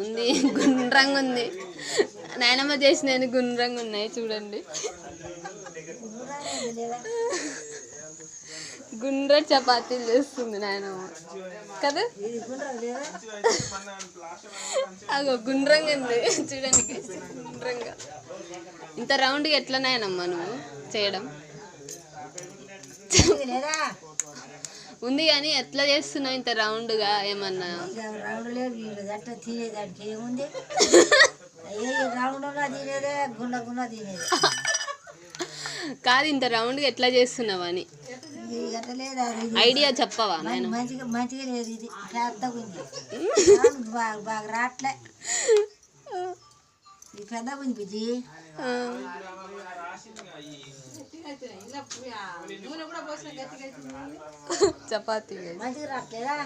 ఉంది గుండ్రంగా ఉంది. నాయనమ్మ చేసినవి గుండ్రంగా ఉన్నాయి చూడండి. గుండ్ర చపాతీలు చేస్తుంది నాయనమ్మ కదా. అగో గుండ్రంగా ఉంది చూడండి. గుండ్రంగా ఇంత రౌండ్గా ఎట్లా నాయనమ్మ నువ్వు చేయడం ఉంది కానీ ఎట్లా చేస్తున్నావు ఇంత రౌండ్గా? ఏమన్నా కాదు, ఇంత రౌండ్గా ఎట్లా చేస్తున్నావు అని ఐడియా చెప్పవా? మంచిగా లేదు, ఇది బాగా రాట్లే, ఇది పెద్ద బుజ్జి. చపాతీ మంచిగా రాట్లేదా?